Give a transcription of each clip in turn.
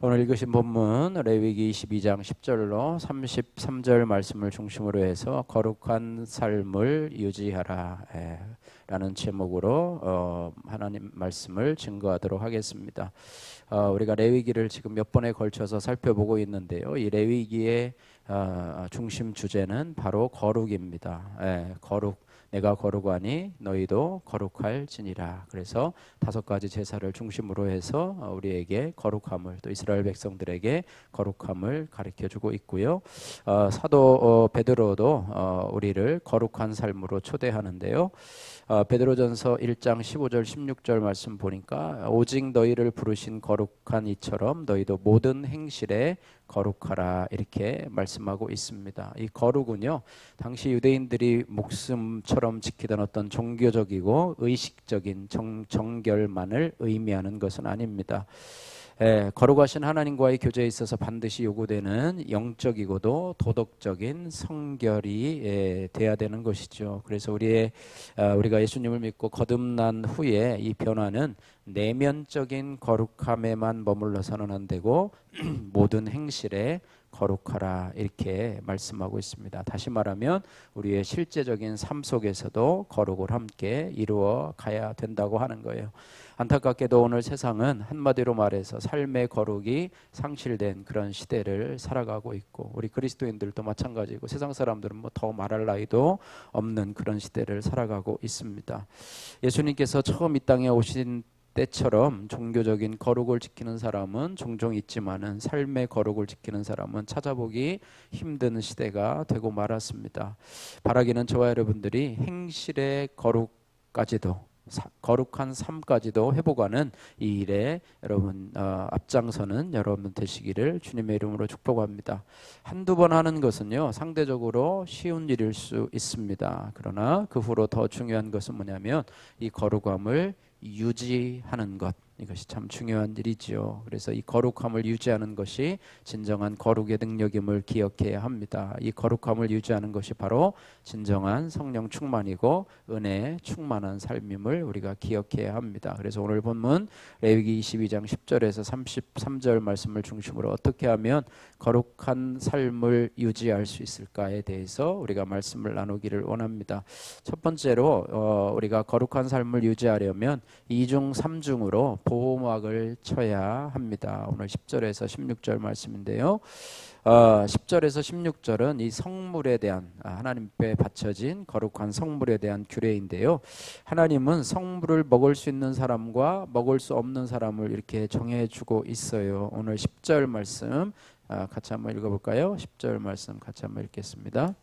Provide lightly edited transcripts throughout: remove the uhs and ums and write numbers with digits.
오늘 읽으신 본문 레위기 22장 10절로 33절 말씀을 중심으로 해서 거룩한 삶을 유지하라 라는 제목으로 하나님 말씀을 증거하도록 하겠습니다. 우리가 레위기를 지금 몇 번에 걸쳐서 살펴보고 있는데요. 이 레위기의 중심 주제는 바로 거룩입니다. 거룩. 내가 거룩하니 너희도 거룩할지니라. 그래서 5가지 제사를 중심으로 해서 우리에게 거룩함을, 또 이스라엘 백성들에게 거룩함을 가르쳐주고 있고요. 사도 베드로도 우리를 거룩한 삶으로 초대하는데요. 베드로전서 1장 15절 16절 말씀 보니까 오직 너희를 부르신 거룩한 이처럼 너희도 모든 행실에 거룩하라 이렇게 말씀하고 있습니다. 이 거룩은요, 당시 유대인들이 목숨처럼 지키던 어떤 종교적이고 의식적인 정결만을 의미하는 것은 아닙니다. 거룩하신 하나님과의 교제에 있어서 반드시 요구되는 영적이고도 도덕적인 성결이 돼야 되는 것이죠. 그래서 우리가 예수님을 믿고 거듭난 후에 이 변화는 내면적인 거룩함에만 머물러서는 안 되고 모든 행실에 거룩하라 이렇게 말씀하고 있습니다. 다시 말하면 우리의 실제적인 삶 속에서도 거룩을 함께 이루어 가야 된다고 하는 거예요. 안타깝게도 오늘 세상은 한마디로 말해서 삶의 거룩이 상실된 그런 시대를 살아가고 있고, 우리 그리스도인들도 마찬가지고 세상 사람들은 뭐 더 말할 나위도 없는 그런 시대를 살아가고 있습니다. 예수님께서 처음 이 땅에 오신 때처럼 종교적인 거룩을 지키는 사람은 종종 있지만은 삶의 거룩을 지키는 사람은 찾아보기 힘든 시대가 되고 말았습니다. 바라기는 저와 여러분들이 행실의 거룩까지도, 거룩한 삶까지도 회복하는 이 일에 여러분 앞장서는 여러분 되시기를 주님의 이름으로 축복합니다. 한두 번 하는 것은요, 상대적으로 쉬운 일일 수 있습니다. 그러나 그 후로 더 중요한 것은 뭐냐면 이 거룩함을 유지하는 것, 이것이 참 중요한 일이지요. 그래서 이 거룩함을 유지하는 것이 진정한 거룩의 능력임을 기억해야 합니다. 이 거룩함을 유지하는 것이 바로 진정한 성령 충만이고 은혜에 충만한 삶임을 우리가 기억해야 합니다. 그래서 오늘 본문 레위기 22장 10절에서 33절 말씀을 중심으로 어떻게 하면 거룩한 삶을 유지할 수 있을까에 대해서 우리가 말씀을 나누기를 원합니다. 첫 번째로 우리가 거룩한 삶을 유지하려면 2중 3중으로 보호막을 쳐야 합니다. 오늘 10절에서 16절 말씀인데요. 10절에서 16절은 이 성물에 대한 하나님 앞에 바쳐진 거룩한 성물에 대한 규례인데요. 하나님은 성물을 먹을 수 있는 사람과 먹을 수 없는 사람을 이렇게 정해주고 있어요. 오늘 10절 말씀 같이 한번 읽어볼까요? 10절 말씀 같이 한번 읽겠습니다.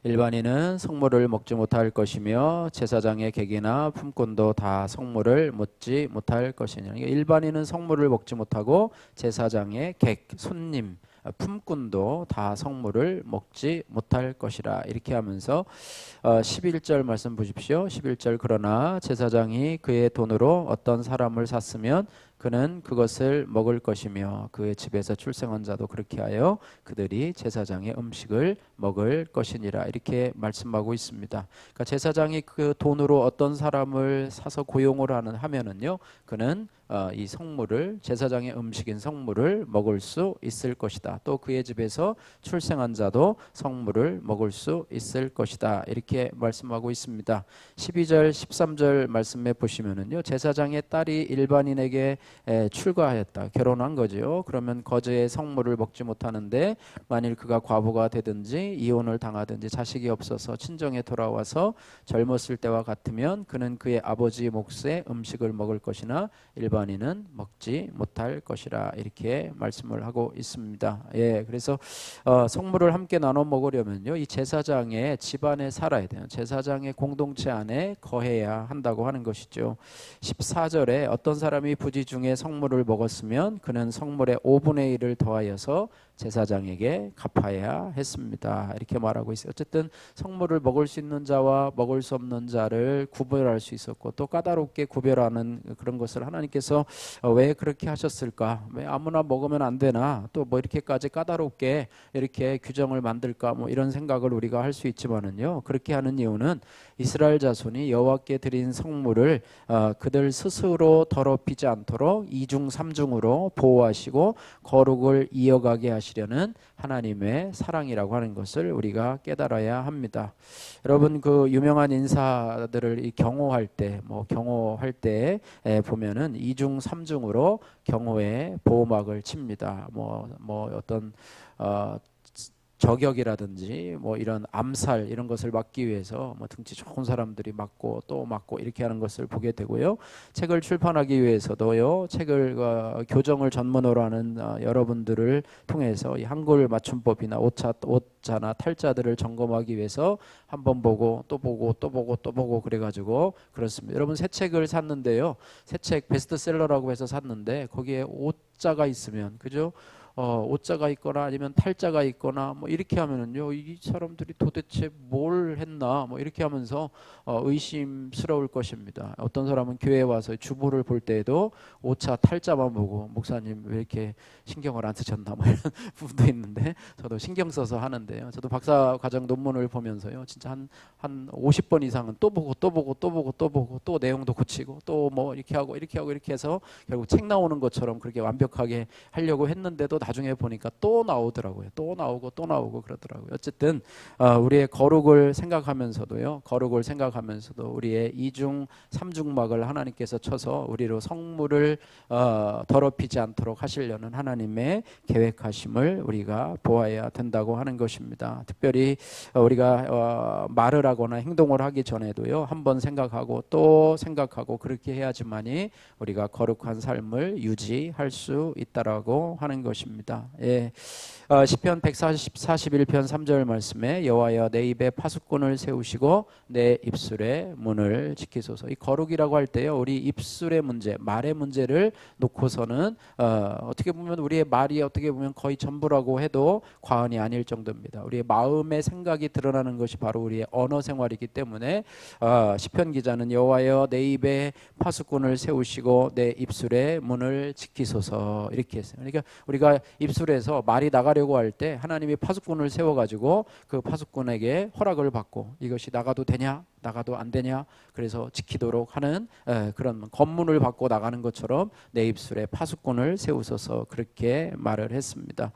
일반인은 성물을 먹지 못할 것이며 제사장의 객이나 품꾼도 다 성물을 먹지 못할 것이냐. 일반인은 성물을 먹지 못하고 제사장의 객, 손님, 품꾼도 다 성물을 먹지 못할 것이라 이렇게 하면서 11절 말씀 보십시오. 11절 그러나 제사장이 그의 돈으로 어떤 사람을 샀으면 그는 그것을 먹을 것이며 그의 집에서 출생한 자도 그렇게 하여 그들이 제사장의 음식을 먹을 것이니라 이렇게 말씀하고 있습니다. 그러니까 제사장이 그 돈으로 어떤 사람을 사서 고용을 하면은요, 그는 이 성물을, 제사장의 음식인 성물을 먹을 수 있을 것이다. 또 그의 집에서 출생한 자도 성물을 먹을 수 있을 것이다. 이렇게 말씀하고 있습니다. 12절 13절 말씀에 보시면은요, 제사장의 딸이 일반인에게 출가하였다, 결혼한 거죠. 그러면 거저의 성물을 먹지 못하는데 만일 그가 과부가 되든지 이혼을 당하든지 자식이 없어서 친정에 돌아와서 젊었을 때와 같으면 그는 그의 아버지 몫의 음식을 먹을 것이나 일반인은 먹지 못할 것이라 이렇게 말씀을 하고 있습니다. 그래서 성물을 함께 나눠 먹으려면요, 이 제사장의 집안에 살아야 돼요. 제사장의 공동체 안에 거해야 한다고 하는 것이죠. 14절에 어떤 사람이 부지 중에 성물을 먹었으면 그는 성물의 5분의 1을 더하여서 제사장에게 갚아야 했습니다. 이렇게 말하고 있어요. 어쨌든 성물을 먹을 수 있는 자와 먹을 수 없는 자를 구별할 수 있었고, 또 까다롭게 구별하는 그런 것을 하나님께서 하나님께서 왜 그렇게 하셨을까? 왜 아무나 먹으면 안 되나? 또 뭐 이렇게까지 까다롭게 이렇게 규정을 만들까? 뭐 이런 생각을 우리가 할 수 있지만은요. 그렇게 하는 이유는 이스라엘 자손이 여호와께 드린 성물을 그들 스스로 더럽히지 않도록 이중 삼중으로 보호하시고 거룩을 이어가게 하시려는 하나님의 사랑이라고 하는 것을 우리가 깨달아야 합니다. 여러분 그 유명한 인사들을 경호할 때 경호할 때 보면은 이중 삼중으로 경호에 보호막을 칩니다. 어떤 저격이라든지 이런 암살 이런 것을 막기 위해서 등치 좋은 사람들이 맞고 또 맞고 이렇게 하는 것을 보게 되고요. 책을 출판하기 위해서도요. 책을 교정을 전문으로 하는 여러분들을 통해서 이 한글 맞춤법이나 오자나 탈자들을 점검하기 위해서 한번 보고 또 보고 또 보고 또 보고 그래가지고 그렇습니다. 여러분 새 책을 샀는데요. 새 책 베스트셀러라고 해서 샀는데 거기에 오자가 있으면 그죠? 오자가 있거나 아니면 탈자가 있거나 이렇게 하면은요 이 사람들이 도대체 뭘 했나 이렇게 하면서 의심스러울 것입니다. 어떤 사람은 교회에 와서 주보를 볼 때에도 오자 탈자만 보고 목사님 왜 이렇게 신경을 안 쓰셨나 이런 부분도 있는데 저도 신경 써서 하는데요. 저도 박사 과정 논문을 보면서요 진짜 한 50번 이상은 또 보고 또 보고 또 보고 또 보고 또 내용도 고치고 또 이렇게 하고 이렇게 하고 이렇게 해서 결국 책 나오는 것처럼 그렇게 완벽하게 하려고 했는데도 나중에 보니까 또 나오더라고요. 또 나오고 또 나오고 그러더라고요. 어쨌든 우리의 거룩을 생각하면서도요. 거룩을 생각하면서도 우리의 이중 삼중막을 하나님께서 쳐서 우리로 성물을 더럽히지 않도록 하시려는 하나님의 계획하심을 우리가 보아야 된다고 하는 것입니다. 특별히 우리가 말을 하거나 행동을 하기 전에도요. 한번 생각하고 또 생각하고 그렇게 해야지만이 우리가 거룩한 삶을 유지할 수 있다라고 하는 것입니다. 예. 시편 141편 3절 말씀에 여호와여 내 입에 파수꾼을 세우시고 내 입술의 문을 지키소서. 이 거룩이라고 할 때요 우리 입술의 문제, 말의 문제를 놓고서는 어떻게 보면 우리의 말이 어떻게 보면 거의 전부라고 해도 과언이 아닐 정도입니다. 우리의 마음의 생각이 드러나는 것이 바로 우리의 언어 생활이기 때문에 시편 기자는 여호와여 내 입에 파수꾼을 세우시고 내 입술의 문을 지키소서 이렇게 했어요. 그러니까 우리가 입술에서 말이 나가려고 할 때 하나님이 파수꾼을 세워가지고 그 파수꾼에게 허락을 받고 이것이 나가도 되냐 나가도 안 되냐 그래서 지키도록 하는 그런 검문을 받고 나가는 것처럼 내 입술에 파수꾼을 세우소서 그렇게 말을 했습니다.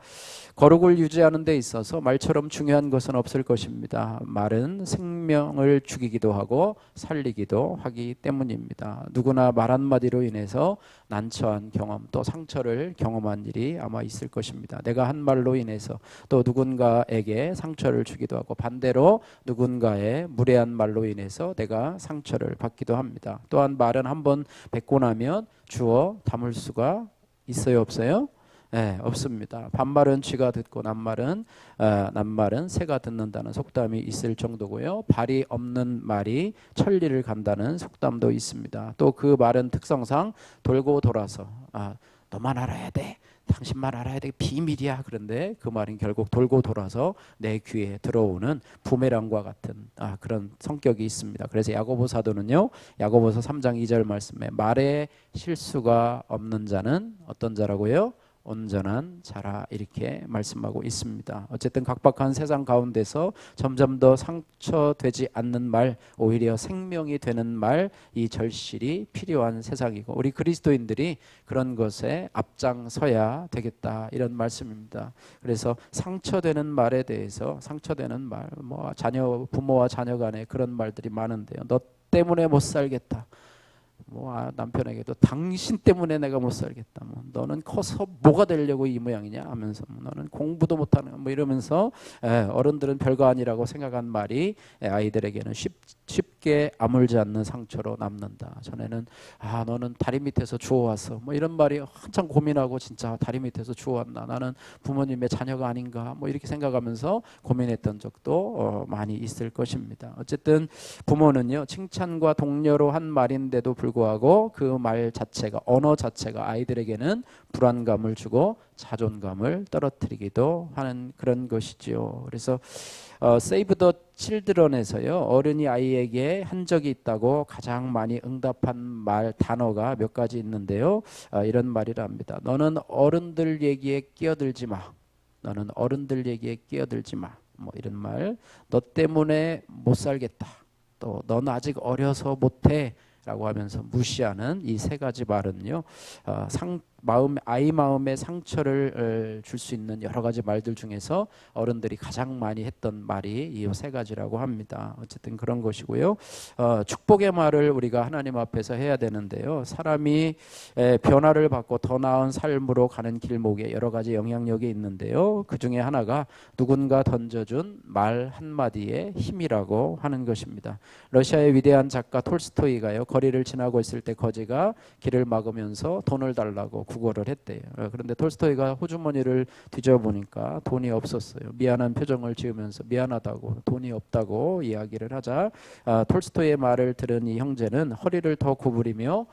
거룩을 유지하는 데 있어서 말처럼 중요한 것은 없을 것입니다. 말은 생명을 죽이기도 하고 살리기도 하기 때문입니다. 누구나 말 한마디로 인해서 난처한 경험 또 상처를 경험한 일이 아마 있을 것입니다. 내가 한 말로 인해서 또 누군가에게 상처를 주기도 하고 반대로 누군가의 무례한 말로 인해서 내가 상처를 받기도 합니다. 또한 말은 한번 뱉고 나면 주워 담을 수가 있어요 없어요? 네, 없습니다. 반말은 쥐가 듣고 낱말은 새가 듣는다는 속담이 있을 정도고요. 발이 없는 말이 천리를 간다는 속담도 있습니다. 또 그 말은 특성상 돌고 돌아서 너만 알아야 돼. 당신만 알아야 돼. 비밀이야. 그런데 그 말은 결국 돌고 돌아서 내 귀에 들어오는 부메랑과 같은 그런 성격이 있습니다. 그래서 야고보 사도는요. 야고보서 3장 2절 말씀에 말에 실수가 없는 자는 어떤 자라고요? 온전한 자라 이렇게 말씀하고 있습니다. 어쨌든 각박한 세상 가운데서 점점 더 상처되지 않는 말 오히려 생명이 되는 말 이 절실히 필요한 세상이고 우리 그리스도인들이 그런 것에 앞장서야 되겠다 이런 말씀입니다. 그래서 상처되는 말에 대해서 상처되는 말 부모와 자녀 간에 그런 말들이 많은데요. 너 때문에 못 살겠다. 남편에게도 당신 때문에 내가 못 살겠다. 너는 커서 뭐가 되려고 이 모양이냐 하면서 너는 공부도 못하는 이러면서 어른들은 별거 아니라고 생각한 말이 아이들에게는 쉽게 아물지 않는 상처로 남는다. 전에는 너는 다리 밑에서 주워왔어. 이런 말이 한참 고민하고 진짜 다리 밑에서 주워왔나. 나는 부모님의 자녀가 아닌가. 이렇게 생각하면서 고민했던 적도 많이 있을 것입니다. 어쨌든 부모는요 칭찬과 독려로 한 말인데도 불구하고 그 말 자체가, 언어 자체가 아이들에게는 불안감을 주고 자존감을 떨어뜨리기도 하는 그런 것이지요. 그래서 Save the Children에서요, 어른이 아이에게 한 적이 있다고 가장 많이 응답한 말 단어가 몇 가지 있는데요. 이런 말이랍니다. 너는 어른들 얘기에 끼어들지 마. 너는 어른들 얘기에 끼어들지 마. 뭐 이런 말. 너 때문에 못 살겠다. 또 넌 아직 어려서 못해 라고 하면서 무시하는 이 세 가지 말은요, 아이 마음에 상처를 줄 수 있는 여러 가지 말들 중에서 어른들이 가장 많이 했던 말이 이 세 가지라고 합니다. 어쨌든 그런 것이고요. 축복의 말을 우리가 하나님 앞에서 해야 되는데요. 사람이 변화를 받고 더 나은 삶으로 가는 길목에 여러 가지 영향력이 있는데요. 그 중에 하나가 누군가 던져준 말 한마디의 힘이라고 하는 것입니다. 러시아의 위대한 작가 톨스토이가요, 거리를 지나고 있을 때 거지가 길을 막으면서 돈을 달라고 구걸을 했대요. 그런데 톨스토이가 호주머니를 뒤져보니까 돈이 없었어요. 미안한 표정을 지으면서 미안하다고, 돈이 없다고 이야기를 하자 톨스토이의 말을 들은 이 형제는 허리를 더 구부리며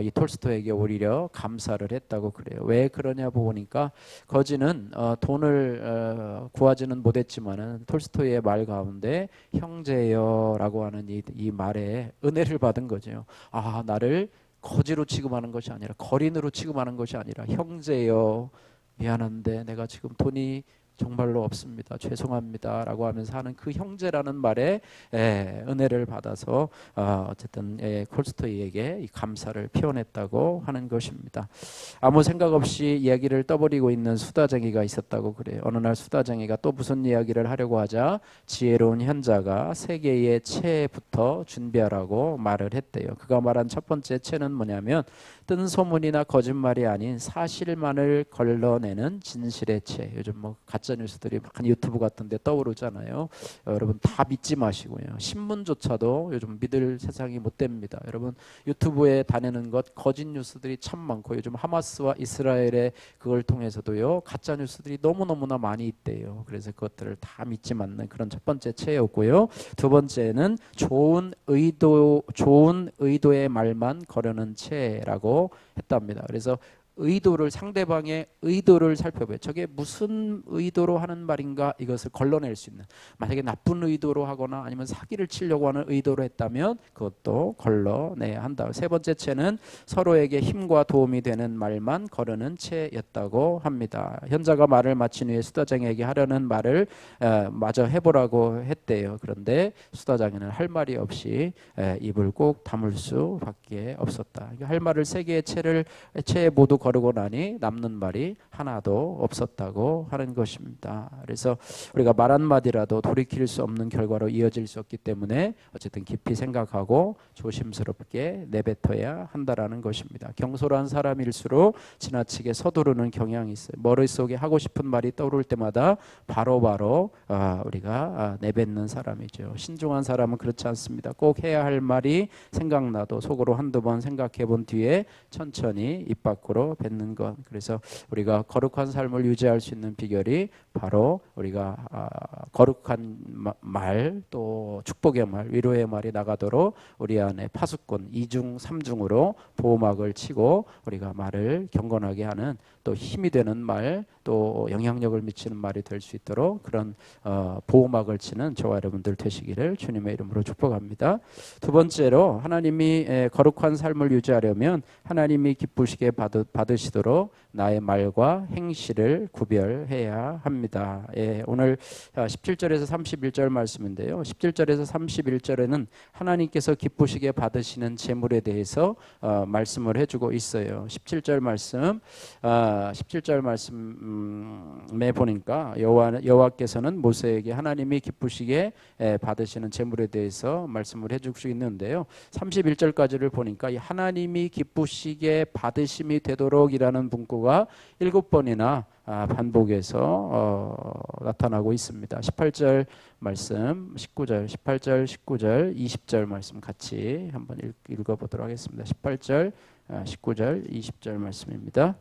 이 톨스토이에게 오히려 감사를 했다고 그래요. 왜 그러냐 보니까 거지는 돈을 구하지는 못했지만은 톨스토이의 말 가운데 형제여라고 하는 이 말에 은혜를 받은 거죠. 아, 나를 거지로 취급하는 것이 아니라, 거린으로 취급하는 것이 아니라, 형제여, 미안한데 내가 지금 돈이 정말로 없습니다. 죄송합니다. 라고 하면서 하는 그 형제라는 말에 은혜를 받아서 어쨌든 톨스토이에게 이 감사를 표현했다고 하는 것입니다. 아무 생각 없이 이야기를 떠버리고 있는 수다쟁이가 있었다고 그래요. 어느 날 수다쟁이가 또 무슨 이야기를 하려고 하자 지혜로운 현자가 세 개의 채부터 준비하라고 말을 했대요. 그가 말한 첫 번째 채는 뭐냐면 뜬 소문이나 거짓말이 아닌 사실만을 걸러내는 진실의 채. 요즘 뭐 가짜 뉴스들이 막 유튜브 같은 데 떠오르잖아요. 여러분 다 믿지 마시고요. 신문조차도 요즘 믿을 세상이 못 됩니다. 여러분 유튜브에 다니는 것 거짓 뉴스들이 참 많고, 요즘 하마스와 이스라엘의 그걸 통해서도요 가짜 뉴스들이 너무너무나 많이 있대요. 그래서 그것들을 다 믿지 않는 그런 첫 번째 채였고요. 두 번째는 좋은 의도의 말만 거르는 채라고 했답니다. 그래서 상대방의 의도를 살펴봐요. 저게 무슨 의도로 하는 말인가, 이것을 걸러낼 수 있는, 만약에 나쁜 의도로 하거나 아니면 사기를 치려고 하는 의도로 했다면 그것도 걸러내야 한다. 세 번째 채는 서로에게 힘과 도움이 되는 말만 거르는 채였다고 합니다. 현자가 말을 마친 후에 수다쟁이에게 하려는 말을 마저 해보라고 했대요. 그런데 수다쟁이는 할 말이 없이 입을 꼭 다물 수밖에 없었다. 할 말을 세 개의 채에 모두 거르고 나니 남는 말이 하나도 없었다고 하는 것입니다. 그래서 우리가 말 한마디라도 돌이킬 수 없는 결과로 이어질 수 없기 때문에 어쨌든 깊이 생각하고 조심스럽게 내뱉어야 한다라는 것입니다. 경솔한 사람일수록 지나치게 서두르는 경향이 있어요. 머릿속에 하고 싶은 말이 떠오를 때마다 바로바로 우리가 내뱉는 사람이죠. 신중한 사람은 그렇지 않습니다. 꼭 해야 할 말이 생각나도 속으로 한두 번 생각해 본 뒤에 천천히 입 밖으로 뱉는 것. 그래서 우리가 거룩한 삶을 유지할 수 있는 비결이 바로 우리가 거룩한 말, 또 축복의 말, 위로의 말이 나가도록 우리 안에 파수꾼 2중 3중으로 보호막을 치고 우리가 말을 경건하게 하는, 또 힘이 되는 말, 또 영향력을 미치는 말이 될 수 있도록 그런 보호막을 치는 저와 여러분들 되시기를 주님의 이름으로 축복합니다. 두 번째로, 하나님이 거룩한 삶을 유지하려면 하나님이 기쁘시게 받으시도록 나의 말과 행실을 구별해야 합니다. 오늘 17절에서 31절 말씀인데요. 17절에서 31절에는 하나님께서 기쁘시게 받으시는 제물에 대해서 말씀을 해주고 있어요. 17절 말씀에 보니까 여호와께서는 모세에게 하나님이 기쁘시게 받으시는 제물에 대해서 말씀을 해주고 있는데요. 31절까지를 보니까 이 하나님이 기쁘시게 받으심이 되도록이라는 문구가 7번이나 반복해서 나타나고 있습니다. 18절 말씀, 19절, 18절, 19절, 20절 말씀 같이 한번 읽어보도록 하겠습니다. 18절, 19절, 20절 말씀입니다.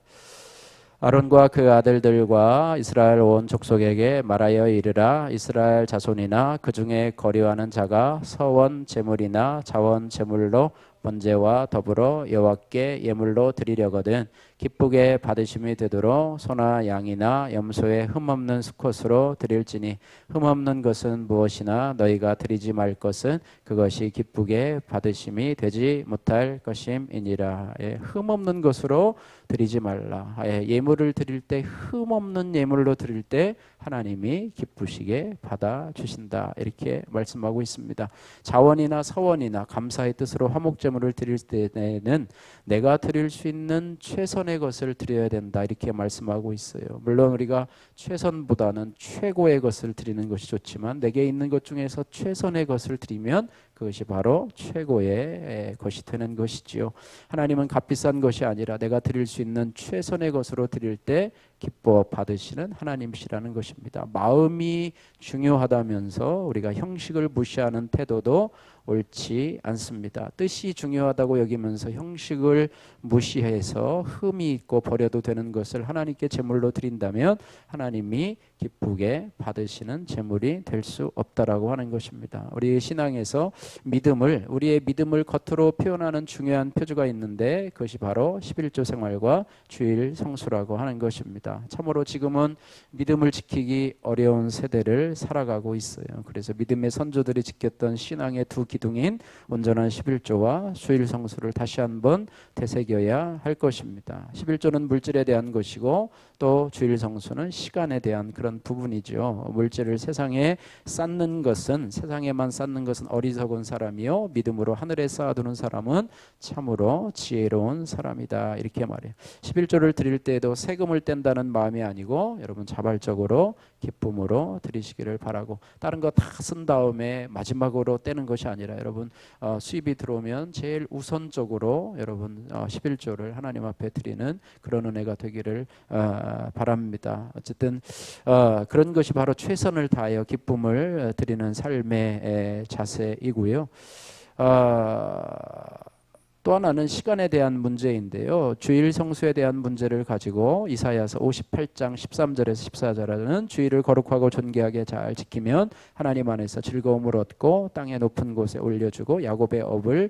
아론과 그 아들들과 이스라엘 온 족속에게 말하여 이르라. 이스라엘 자손이나 그 중에 거류하는 자가 서원 제물이나 자원 제물로 번제와 더불어 여호와께 예물로 드리려거든 기쁘게 받으심이 되도록 소나 양이나 염소의 흠없는 수컷으로 드릴지니 흠없는 것은 무엇이나 너희가 드리지 말 것은 그것이 기쁘게 받으심이 되지 못할 것임이니라. 흠없는 것으로 드리지 말라. 예물을 드릴 때 흠없는 예물로 드릴 때 하나님이 기쁘시게 받아주신다. 이렇게 말씀하고 있습니다. 자원이나 서원이나 감사의 뜻으로 화목제물을 드릴 때는 내가 드릴 수 있는 최선의 것을 드려야 된다. 이렇게 말씀하고 있어요. 물론 우리가 최선보다는 최고의 것을 드리는 것이 좋지만 내게 있는 것 중에서 최선의 것을 드리면 그것이 바로 최고의 것이 되는 것이지요. 하나님은 값비싼 것이 아니라 내가 드릴 수 있는 최선의 것으로 드릴 때 기뻐 받으시는 하나님이시라는 것입니다. 마음이 중요하다면서 우리가 형식을 무시하는 태도도 옳지 않습니다. 뜻이 중요하다고 여기면서 형식을 무시해서 흠이 있고 버려도 되는 것을 하나님께 제물로 드린다면 하나님이 기쁘게 받으시는 제물이 될 수 없다라고 하는 것입니다. 우리의 신앙에서 우리의 믿음을 겉으로 표현하는 중요한 표주가 있는데 그것이 바로 11조 생활과 주일 성수라고 하는 것입니다. 참으로 지금은 믿음을 지키기 어려운 세대를 살아가고 있어요. 그래서 믿음의 선조들이 지켰던 신앙의 두 기둥인 온전한 11조와 주일 성수를 다시 한번 되새겨야 할 것입니다. 11조는 물질에 대한 것이고 또 주일 성수는 시간에 대한 그런 부분이죠. 물질을 세상에 쌓는 것은 세상에만 쌓는 것은 어리석은 사람이요 믿음으로 하늘에 쌓아두는 사람은 참으로 지혜로운 사람이다. 이렇게 말해요. 11조를 드릴 때에도 세금을 뗀다는 마음이 아니고 여러분 자발적으로 기쁨으로 드리시기를 바라고 다른 거 다 쓴 다음에 마지막으로 떼는 것이 아니라 여러분 수입이 들어오면 제일 우선적으로 여러분 11조를 하나님 앞에 드리는 그런 은혜가 되기를 바랍니다. 어쨌든 그런 것이 바로 최선을 다하여 기쁨을 드리는 삶의 자세이고요. 또 하나는 시간에 대한 문제인데요. 주일 성수에 대한 문제를 가지고 이사야서 58장 13절에서 14절에는 주일을 거룩하고 존귀하게 잘 지키면 하나님 안에서 즐거움을 얻고 땅의 높은 곳에 올려주고 야곱의 업을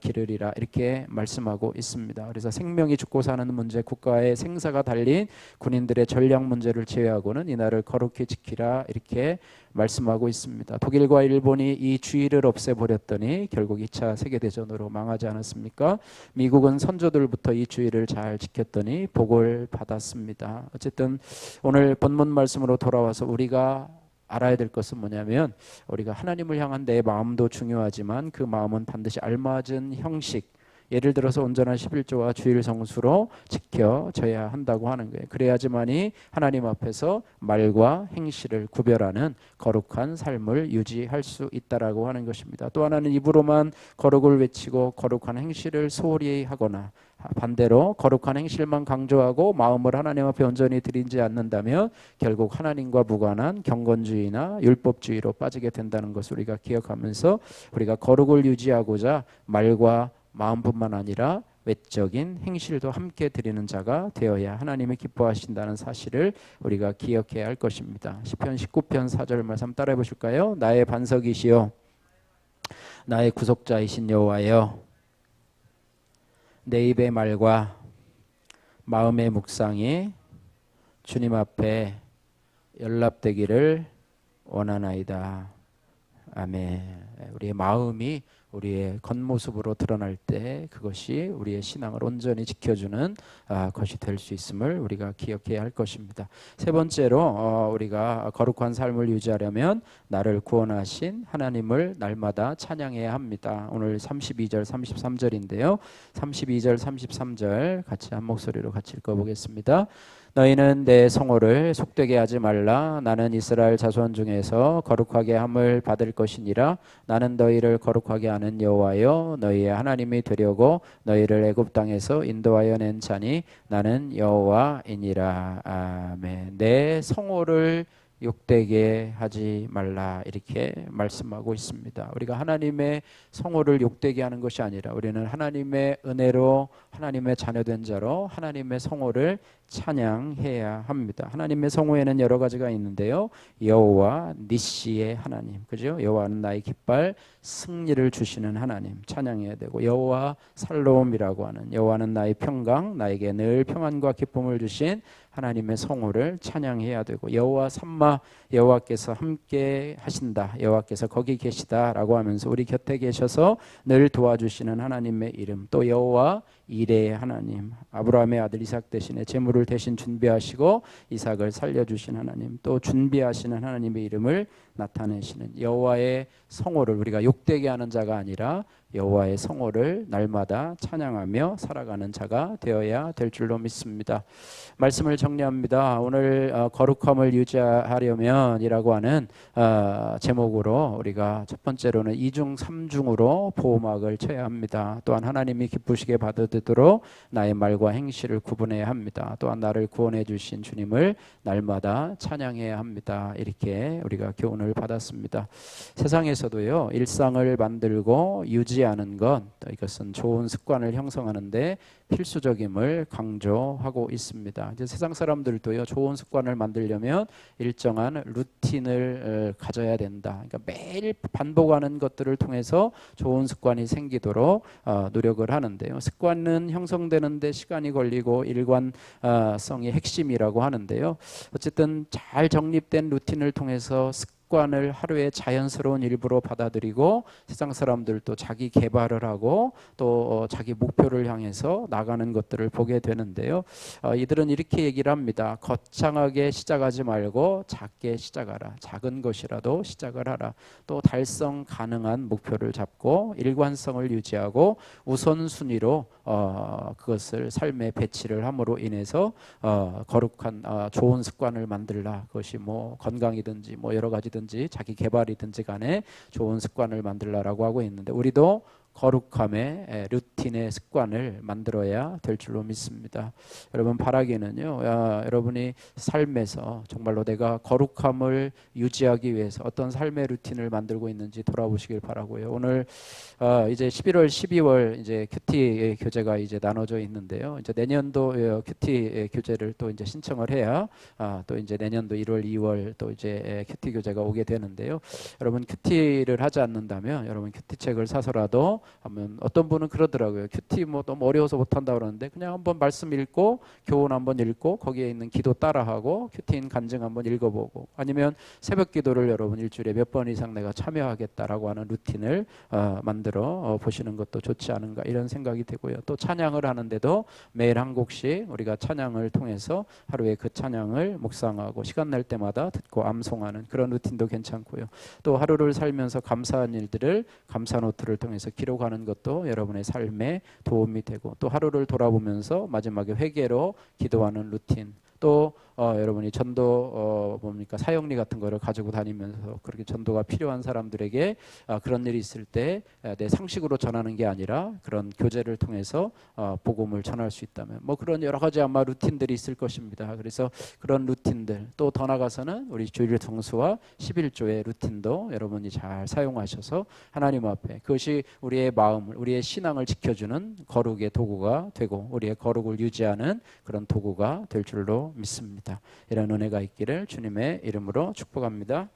기르리라 이렇게 말씀하고 있습니다. 그래서 생명이 죽고 사는 문제, 국가의 생사가 달린 군인들의 전략 문제를 제외하고는 이날을 거룩히 지키라 이렇게 말씀하고 있습니다. 독일과 일본이 이 주의를 없애버렸더니 결국 2차 세계대전으로 망하지 않았습니까? 미국은 선조들부터 이 주의를 잘 지켰더니 복을 받았습니다. 어쨌든 오늘 본문 말씀으로 돌아와서 우리가 알아야 될 것은 뭐냐면 우리가 하나님을 향한 내 마음도 중요하지만 그 마음은 반드시 알맞은 형식 예를 들어서 온전한 11조와 주일 성수로 지켜져야 한다고 하는 거예요. 그래야지만이 하나님 앞에서 말과 행실을 구별하는 거룩한 삶을 유지할 수 있다라고 하는 것입니다. 또 하나는 입으로만 거룩을 외치고 거룩한 행실을 소홀히 하거나 반대로 거룩한 행실만 강조하고 마음을 하나님 앞에 온전히 드리지 않는다면 결국 하나님과 무관한 경건주의나 율법주의로 빠지게 된다는 것을 우리가 기억하면서 우리가 거룩을 유지하고자 말과 마음뿐만 아니라 외적인 행실도 함께 드리는 자가 되어야 하나님이 기뻐하신다는 사실을 우리가 기억해야 할 것입니다. 시편 19편 4절 말씀 따라해 보실까요? 나의 반석이시여 나의 구속자이신 여호와여 내 입의 말과 마음의 묵상이 주님 앞에 연락되기를 원하나이다. 아멘. 우리의 마음이 우리의 겉모습으로 드러날 때 그것이 우리의 신앙을 온전히 지켜주는 것이 될 수 있음을 우리가 기억해야 할 것입니다. 세 번째로 우리가 거룩한 삶을 유지하려면 나를 구원하신 하나님을 날마다 찬양해야 합니다. 오늘 32절 33절인데요. 32절 33절 같이 한 목소리로 같이 읽어보겠습니다. 너희는 내 성호를 속되게 하지 말라. 나는 이스라엘 자손 중에서 거룩하게 함을 받을 것이니라. 나는 너희를 거룩하게 하는 여호와여 너희의 하나님이 되려고 너희를 애굽 땅에서 인도하여 낸 자니 나는 여호와이니라. 아멘. 내 성호를 욕되게 하지 말라 이렇게 말씀하고 있습니다. 우리가 하나님의 성호를 욕되게 하는 것이 아니라 우리는 하나님의 은혜로 하나님의 자녀된 자로 하나님의 성호를 찬양해야 합니다. 하나님의 성호에는 여러 가지가 있는데요. 여호와 니시의 하나님, 그죠? 여호와는 나의 깃발, 승리를 주시는 하나님 찬양해야 되고, 여호와 살로움이라고 하는 여호와는 나의 평강, 나에게 늘 평안과 기쁨을 주신 하나님의 성호를 찬양해야 되고, 여호와 삼마, 여호와께서 함께 하신다, 여호와께서 거기 계시다라고 하면서 우리 곁에 계셔서 늘 도와주시는 하나님의 이름, 또 여호와 이레의 하나님, 아브라함의 아들 이삭 대신에 제물을 대신 준비하시고 이삭을 살려주신 하나님, 또 준비하시는 하나님의 이름을 나타내시는 여호와의 성호를 우리가 욕되게 하는 자가 아니라 여호와의 성호를 날마다 찬양하며 살아가는 자가 되어야 될 줄로 믿습니다. 말씀을 정리합니다. 오늘 거룩함을 유지하려면 이라고 하는 제목으로 우리가 첫 번째로는 이중 삼중으로 보호막을 쳐야 합니다. 또한 하나님이 기쁘시게 받아들이도록 나의 말과 행실을 구분해야 합니다. 또한 나를 구원해 주신 주님을 날마다 찬양해야 합니다. 이렇게 우리가 교훈을 받았습니다. 세상에서도요, 일상을 만들고 유지하는 것, 이것은 좋은 습관을 형성하는데 필수적임을 강조하고 있습니다. 이제 세상 사람들도요, 좋은 습관을 만들려면 일정한 루틴을 가져야 된다. 그러니까 매일 반복하는 것들을 통해서 좋은 습관이 생기도록 노력을 하는데요. 습관은 형성되는데 시간이 걸리고 일관성이 핵심이라고 하는데요. 어쨌든 잘 정립된 루틴을 통해서 습관을 하루의 자연스러운 일부로 받아들이고 세상 사람들도 자기 개발을 하고 또 자기 목표를 향해서 나가는 것들을 보게 되는데요. 이들은 이렇게 얘기를 합니다. 거창하게 시작하지 말고 작게 시작하라. 작은 것이라도 시작을 하라. 또 달성 가능한 목표를 잡고 일관성을 유지하고 우선순위로 그것을 삶에 배치를 함으로 인해서 거룩한 좋은 습관을 만들라. 그것이 뭐 건강이든지 뭐 여러 가지든지 자기 개발이든지 간에 좋은 습관을 만들라라고 하고 있는데, 우리도 거룩함의 루틴의 습관을 만들어야 될 줄로 믿습니다. 여러분, 바라기는요, 여러분이 삶에서 정말로 내가 거룩함을 유지하기 위해서 어떤 삶의 루틴을 만들고 있는지 돌아보시길 바라고요. 오늘 이제 11월, 12월 이제 큐티 교재가 이제 나눠져 있는데요. 이제 내년도 큐티 교재를 또 이제 신청을 해야 또 이제 내년도 1월, 2월 또 이제 큐티 교재가 오게 되는데요. 여러분, 큐티를 하지 않는다면 여러분 큐티 책을 사서라도 하면, 어떤 분은 그러더라고요. 큐티 뭐 너무 어려워서 못한다 그러는데 그냥 한번 말씀 읽고 교훈 한번 읽고 거기에 있는 기도 따라하고 큐티인 간증 한번 읽어보고, 아니면 새벽 기도를 여러분 일주일에 몇 번 이상 내가 참여하겠다라고 하는 루틴을 만들어 보시는 것도 좋지 않은가 이런 생각이 되고요. 또 찬양을 하는데도 매일 한 곡씩 우리가 찬양을 통해서 하루에 그 찬양을 묵상하고 시간 날 때마다 듣고 암송하는 그런 루틴도 괜찮고요. 또 하루를 살면서 감사한 일들을 감사 노트를 통해서 기록하는 것도 여러분의 삶에 도움이 되고, 또 하루를 돌아보면서 마지막에 회개로 기도하는 루틴, 또 여러분이 전도 뭡니까 사역리 같은 거를 가지고 다니면서 그렇게 전도가 필요한 사람들에게 그런 일이 있을 때 내 상식으로 전하는 게 아니라 그런 교제를 통해서 복음을 전할 수 있다면 뭐 그런 여러 가지 아마 루틴들이 있을 것입니다. 그래서 그런 루틴들, 또 더 나가서는 우리 주일 성수와 11조의 루틴도 여러분이 잘 사용하셔서 하나님 앞에 그것이 우리의 마음을, 우리의 신앙을 지켜주는 거룩의 도구가 되고 우리의 거룩을 유지하는 그런 도구가 될 줄로 믿습니다. 이런 은혜가 있기를 주님의 이름으로 축복합니다.